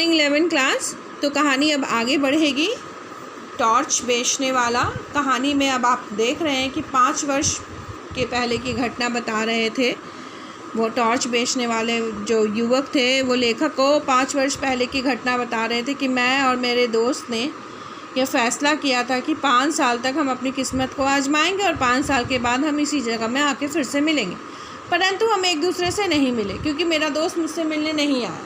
Morning 11 class. तो कहानी अब आगे बढ़ेगी। टॉर्च बेचने वाला कहानी में अब आप देख रहे हैं कि 5 वर्ष के पहले की घटना बता रहे थे। वो टॉर्च बेचने वाले जो युवक थे वो लेखक को 5 वर्ष पहले की घटना बता रहे थे कि मैं और मेरे दोस्त ने यह फ़ैसला किया था कि 5 साल तक हम अपनी किस्मत को आजमाएंगे और 5 साल के बाद हम इसी जगह में आके फिर से मिलेंगे। परंतु हम एक दूसरे से नहीं मिले क्योंकि मेरा दोस्त मुझसे मिलने नहीं आया।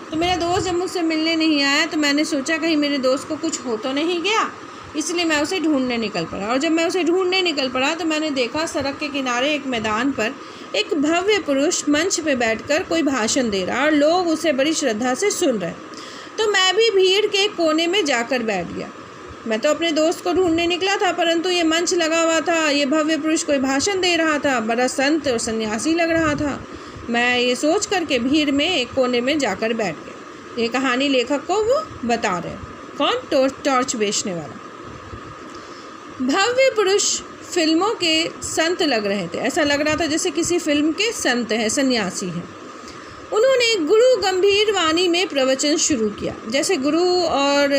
तो मेरा दोस्त जब मुझसे मिलने नहीं आया तो मैंने सोचा कहीं मेरे दोस्त को कुछ हो तो नहीं गया, इसलिए मैं उसे ढूंढने निकल पड़ा। और जब मैं उसे ढूंढने निकल पड़ा तो मैंने देखा सड़क के किनारे एक मैदान पर एक भव्य पुरुष मंच पे बैठकर कोई भाषण दे रहा और लोग उसे बड़ी श्रद्धा से सुन रहे। तो मैं भी भीड़ के कोने में जाकर बैठ गया। मैं तो अपने दोस्त को ढूंढने निकला था, परंतु ये मंच लगा हुआ था, ये भव्य पुरुष कोई भाषण दे रहा था, बड़ा संत और सन्यासी लग रहा था। मैं ये सोच करके भीड़ में एक कोने में जाकर बैठ गया। ये कहानी लेखक को वो बता रहे। कौन? टॉर्च बेचने वाला। भव्य पुरुष फिल्मों के संत लग रहे थे। ऐसा लग रहा था जैसे किसी फिल्म के संत हैं, सन्यासी हैं। उन्होंने गुरु गंभीर वाणी में प्रवचन शुरू किया। जैसे गुरु और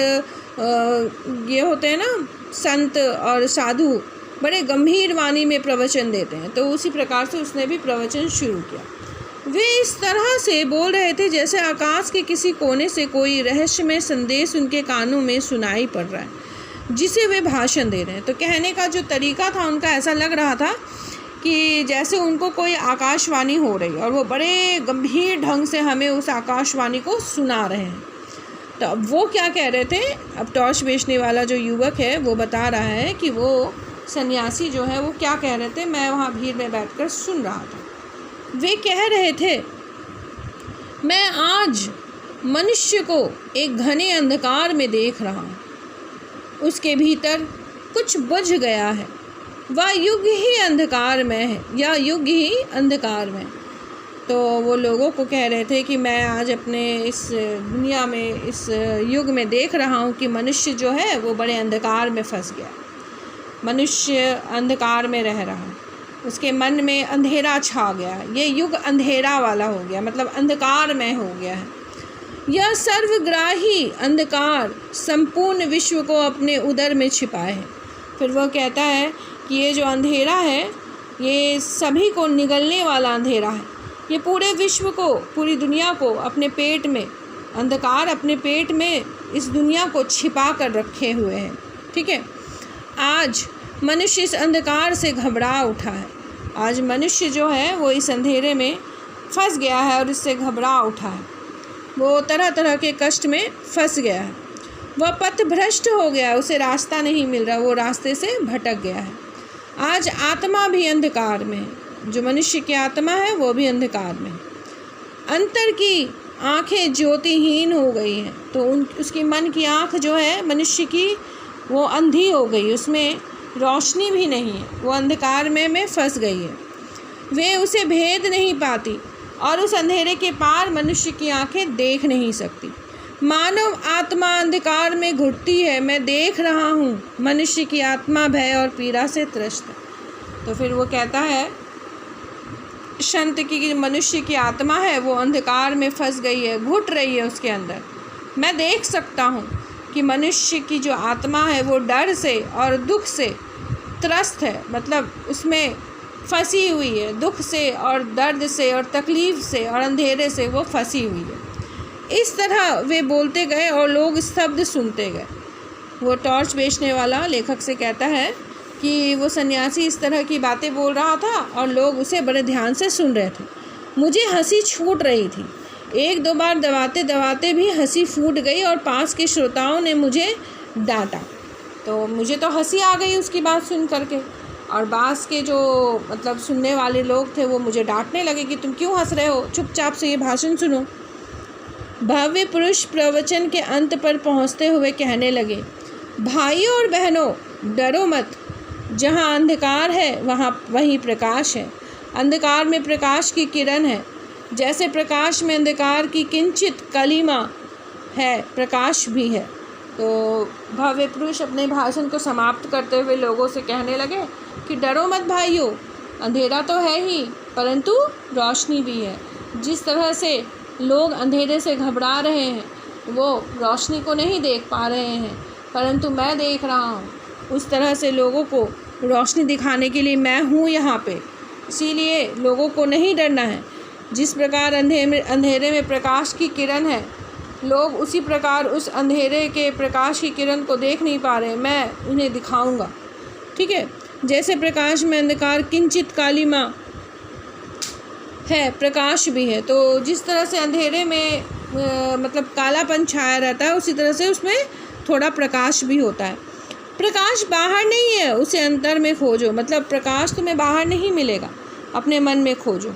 ये होते हैं ना संत और साधु, बड़े गंभीर वाणी में प्रवचन देते हैं, तो उसी प्रकार से उसने भी प्रवचन शुरू किया। वे इस तरह से बोल रहे थे जैसे आकाश के किसी कोने से कोई रहस्यमय संदेश उनके कानों में सुनाई पड़ रहा है जिसे वे भाषण दे रहे हैं। तो कहने का जो तरीका था उनका ऐसा लग रहा था कि जैसे उनको कोई आकाशवाणी हो रही और वो बड़े गंभीर ढंग से हमें उस आकाशवाणी को सुना रहे हैं। तो अब वो क्या कह रहे थे? अब टॉर्च बेचने वाला जो युवक है वो बता रहा है कि वो सन्यासी जो है वो क्या कह रहे थे। मैं वहाँ भीड़ में बैठकर सुन रहा था। वे कह रहे थे, मैं आज मनुष्य को एक घने अंधकार में देख रहा हूँ। उसके भीतर कुछ बुझ गया है। वह युग ही अंधकार में है या युग ही अंधकार में। तो वो लोगों को कह रहे थे कि मैं आज अपने इस दुनिया में, इस युग में देख रहा हूँ कि मनुष्य जो है वो बड़े अंधकार में फंस गया। मनुष्य अंधकार में रह रहा है, उसके मन में अंधेरा छा गया। ये युग अंधेरा वाला हो गया, मतलब अंधकार में हो गया है। यह सर्वग्राही अंधकार संपूर्ण विश्व को अपने उदर में छिपाए है। फिर वह कहता है कि ये जो अंधेरा है ये सभी को निगलने वाला अंधेरा है। ये पूरे विश्व को, पूरी दुनिया को अपने पेट में, अंधकार अपने पेट में इस दुनिया को छिपा कर रखे हुए हैं। ठीक है, आज मनुष्य इस अंधकार से घबरा उठा है। आज मनुष्य जो है वो इस अंधेरे में फंस गया है और इससे घबरा उठा है। वो तरह तरह के कष्ट में फंस गया है। वह पथ भ्रष्ट हो गया है, उसे रास्ता नहीं मिल रहा, वो रास्ते से भटक गया है। आज आत्मा भी अंधकार में है। जो मनुष्य की आत्मा है वो भी अंधकार में है। अंतर की आँखें ज्योतिहीन हो गई हैं। तो उसकी मन की आँख जो है मनुष्य की वो अंधी हो गई, उसमें रोशनी भी नहीं है, वो अंधकार में फंस गई है। वे उसे भेद नहीं पाती और उस अंधेरे के पार मनुष्य की आंखें देख नहीं सकती। मानव आत्मा अंधकार में घुटती है। मैं देख रहा हूँ मनुष्य की आत्मा भय और पीड़ा से त्रस्त है। तो फिर वो कहता है संत की मनुष्य की आत्मा है वो अंधकार में फंस गई है, घुट रही है उसके अंदर। मैं देख सकता हूँ कि मनुष्य की जो आत्मा है वो डर से और दुख से त्रस्त है, मतलब उसमें फंसी हुई है, दुख से और दर्द से और तकलीफ़ से और अंधेरे से वो फंसी हुई है। इस तरह वे बोलते गए और लोग स्तब्ध सुनते गए। वो टॉर्च बेचने वाला लेखक से कहता है कि वो सन्यासी इस तरह की बातें बोल रहा था और लोग उसे बड़े ध्यान से सुन रहे थे। मुझे हंसी छूट रही थी। 1-2 बार दबाते दबाते भी हंसी फूट गई और पास के श्रोताओं ने मुझे डांटा। तो मुझे तो हंसी आ गई उसकी बात सुन करके, और पास के जो मतलब सुनने वाले लोग थे वो मुझे डांटने लगे कि तुम क्यों हंस रहे हो, चुपचाप से ये भाषण सुनो। भव्य पुरुष प्रवचन के अंत पर पहुंचते हुए कहने लगे, भाइयों और बहनों, डरो मत। जहाँ अंधकार है वहाँ वहीं प्रकाश है। अंधकार में प्रकाश की किरण है। जैसे प्रकाश में अंधकार की किंचित कलिमा है, प्रकाश भी है। तो भव्य पुरुष अपने भाषण को समाप्त करते हुए लोगों से कहने लगे कि डरो मत भाइयों, अंधेरा तो है ही परंतु रोशनी भी है। जिस तरह से लोग अंधेरे से घबरा रहे हैं, वो रोशनी को नहीं देख पा रहे हैं, परंतु मैं देख रहा हूँ। उस तरह से लोगों को रोशनी दिखाने के लिए मैं हूँ यहाँ पे। इसीलिए लोगों को नहीं डरना है। जिस प्रकार अंधेरे में प्रकाश की किरण है, लोग उसी प्रकार उस अंधेरे के प्रकाश की किरण को देख नहीं पा रहे, मैं उन्हें दिखाऊंगा। ठीक है, जैसे प्रकाश में अंधकार किंचित कालिमा है, प्रकाश भी है। तो जिस तरह से अंधेरे में मतलब कालापन छाया रहता है, उसी तरह से उसमें थोड़ा प्रकाश भी होता है। प्रकाश बाहर नहीं है, उसे अंतर में खोजो। मतलब प्रकाश तुम्हें बाहर नहीं मिलेगा, अपने मन में खोजो।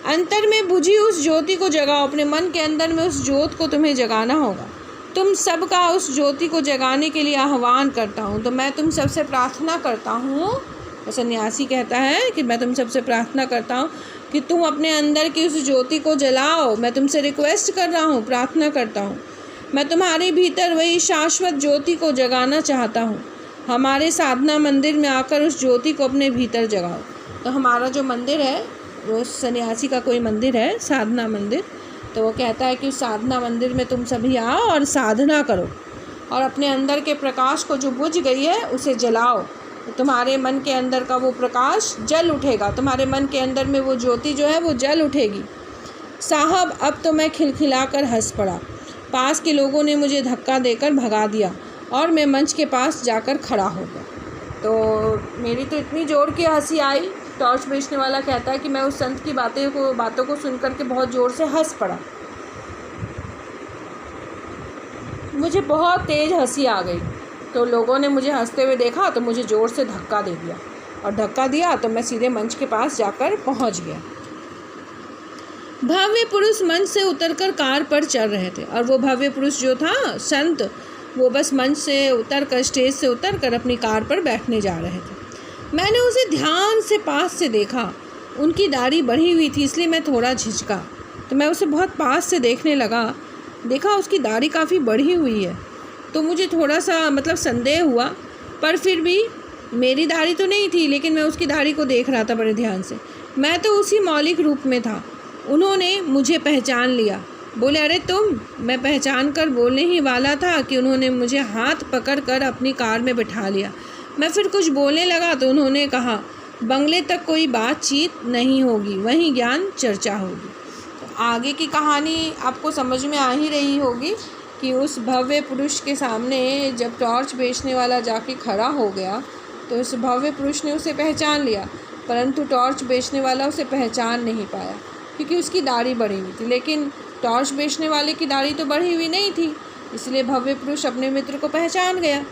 अंतर में बुझी उस ज्योति को जगाओ। अपने मन के अंदर में उस ज्योत को तुम्हें जगाना होगा। तुम सबका उस ज्योति को जगाने के लिए आह्वान करता हूँ। तो मैं तुम सबसे प्रार्थना करता हूँ, सन्यासी कहता है कि मैं तुम सबसे प्रार्थना करता हूँ कि तुम अपने अंदर की उस ज्योति को जलाओ। मैं तुमसे रिक्वेस्ट कर रहा हूँ, प्रार्थना करता हूँ। मैं तुम्हारे भीतर वही शाश्वत ज्योति को जगाना चाहता हूँ। हमारे साधना मंदिर में आकर उस ज्योति को अपने भीतर जगाओ। तो हमारा जो मंदिर है, वो सन्यासी का कोई मंदिर है, साधना मंदिर। तो वो कहता है कि उस साधना मंदिर में तुम सभी आओ और साधना करो, और अपने अंदर के प्रकाश को जो बुझ गई है उसे जलाओ। तुम्हारे मन के अंदर का वो प्रकाश जल उठेगा, तुम्हारे मन के अंदर में वो ज्योति जो है वो जल उठेगी। साहब, अब तो मैं खिलखिलाकर हंस पड़ा। पास के लोगों ने मुझे धक्का देकर भगा दिया और मैं मंच के पास जाकर खड़ा हो गया। तो मेरी तो इतनी ज़ोर की हंसी आई। टॉर्च बेचने वाला कहता है कि मैं उस संत की बातों को सुन कर के बहुत ज़ोर से हंस पड़ा। मुझे बहुत तेज़ हंसी आ गई। तो लोगों ने मुझे हंसते हुए देखा तो मुझे ज़ोर से धक्का दे दिया, और धक्का दिया तो मैं सीधे मंच के पास जाकर पहुंच गया। भव्य पुरुष मंच से उतरकर कार पर चढ़ रहे थे, और वो भव्य पुरुष जो था संत, वो बस मंच से उतरकर, स्टेज से उतरकर अपनी कार पर बैठने जा रहे थे। मैंने उसे ध्यान से पास से देखा। उनकी दाढ़ी बढ़ी हुई थी, इसलिए मैं थोड़ा झिझका। तो मैं उसे बहुत पास से देखने लगा। देखा उसकी दाढ़ी काफ़ी बढ़ी हुई है, तो मुझे थोड़ा सा मतलब संदेह हुआ, पर फिर भी मेरी दाढ़ी तो नहीं थी, लेकिन मैं उसकी दाढ़ी को देख रहा था बड़े ध्यान से। मैं तो उसी मौलिक रूप में था। उन्होंने मुझे पहचान लिया। बोले, अरे तुम। मैं पहचान कर बोलने ही वाला था कि उन्होंने मुझे हाथ पकड़ कर अपनी कार में बिठा लिया। मैं फिर कुछ बोलने लगा तो उन्होंने कहा, बंगले तक कोई बातचीत नहीं होगी, वहीं ज्ञान चर्चा होगी। तो आगे की कहानी आपको समझ में आ ही रही होगी कि उस भव्य पुरुष के सामने जब टॉर्च बेचने वाला जाके खड़ा हो गया तो उस भव्य पुरुष ने उसे पहचान लिया, परंतु टॉर्च बेचने वाला उसे पहचान नहीं पाया क्योंकि उसकी दाढ़ी बढ़ी हुई थी। लेकिन टॉर्च बेचने वाले की दाढ़ी तो बढ़ी हुई नहीं थी, इसलिए भव्य पुरुष अपने मित्र को पहचान गया।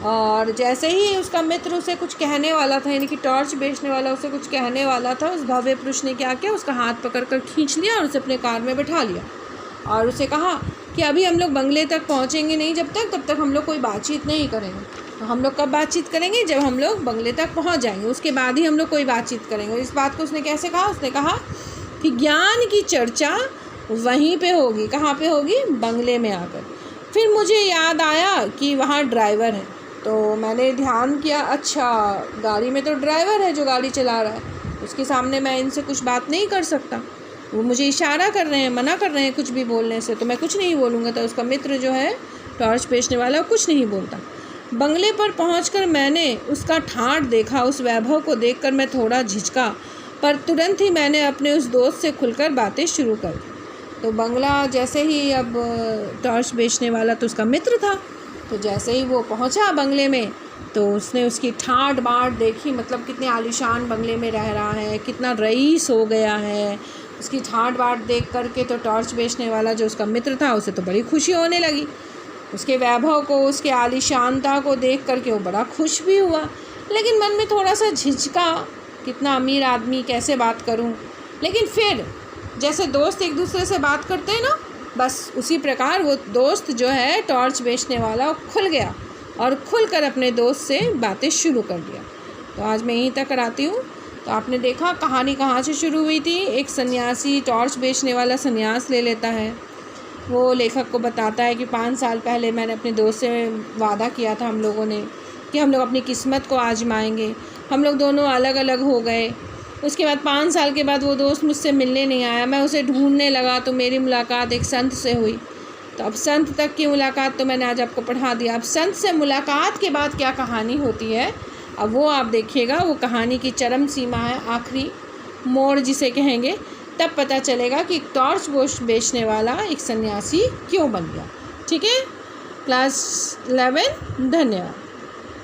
और जैसे ही उसका मित्र उसे कुछ कहने वाला था, यानी कि टॉर्च बेचने वाला उसे कुछ कहने वाला था, उस भव्य पुरुष ने क्या किया, उसका हाथ पकड़कर खींच लिया और उसे अपने कार में बिठा लिया और उसे कहा कि अभी हम लोग बंगले तक पहुंचेंगे नहीं, तब तक हम लोग कोई बातचीत नहीं करेंगे। तो हम लोग कब बातचीत करेंगे? जब हम लोग बंगले तक पहुंच जाएंगे, उसके बाद ही हम लोग कोई बातचीत करेंगे। इस बात को उसने कैसे कहा? उसने कहा कि ज्ञान की चर्चा वहीं पे होगी। कहाँ पे होगी? बंगले में आकर। फिर मुझे याद आया कि वहाँ ड्राइवर है, तो मैंने ध्यान किया, अच्छा गाड़ी में तो ड्राइवर है जो गाड़ी चला रहा है, उसके सामने मैं इनसे कुछ बात नहीं कर सकता। वो मुझे इशारा कर रहे हैं, मना कर रहे हैं कुछ भी बोलने से, तो मैं कुछ नहीं बोलूँगा। तो उसका मित्र जो है टॉर्च बेचने वाला, कुछ नहीं बोलता। बंगले पर पहुंचकर मैंने उसका ठाठ देखा। उस वैभव को देखकर मैं थोड़ा झिझका, पर तुरंत ही मैंने अपने उस दोस्त से खुलकर बातें शुरू कर दी। तो बंगला जैसे ही, अब टॉर्च बेचने वाला तो उसका मित्र था, तो जैसे ही वो पहुंचा बंगले में तो उसने उसकी ठाट बाट देखी, मतलब कितने आलीशान बंगले में रह रहा है, कितना रईस हो गया है। उसकी ठाट बाट देख करके तो टॉर्च बेचने वाला जो उसका मित्र था, उसे तो बड़ी खुशी होने लगी। उसके वैभव को, उसके आलीशानता को देख करके वो बड़ा खुश भी हुआ, लेकिन मन में थोड़ा सा झिझका, कितना अमीर आदमी, कैसे बात करूं। लेकिन फिर जैसे दोस्त एक दूसरे से बात करते हैं ना, बस उसी प्रकार वो दोस्त जो है टॉर्च बेचने वाला, खुल गया और खुलकर अपने दोस्त से बातें शुरू कर दिया। तो आज मैं यहीं तक कराती हूँ। तो आपने देखा कहानी कहाँ से शुरू हुई थी। एक सन्यासी, टॉर्च बेचने वाला सन्यास ले लेता है। वो लेखक को बताता है कि 5 साल पहले मैंने अपने दोस्त से वादा किया था हम लोगों ने कि हम लोग अपनी किस्मत को आजमाएंगे। हम लोग दोनों अलग अलग हो गए। उसके बाद 5 साल के बाद वो दोस्त मुझसे मिलने नहीं आया। मैं उसे ढूंढने लगा तो मेरी मुलाकात एक संत से हुई। तो अब संत तक की मुलाकात तो मैंने आज आपको पढ़ा दिया। अब संत से मुलाकात के बाद क्या कहानी होती है, अब वो आप देखिएगा। वो कहानी की चरम सीमा है, आखिरी मोड़ जिसे कहेंगे। तब पता चलेगा कि एक टॉर्च बेचने वाला एक सन्यासी क्यों बन गया। ठीक है क्लास 11, धन्यवाद।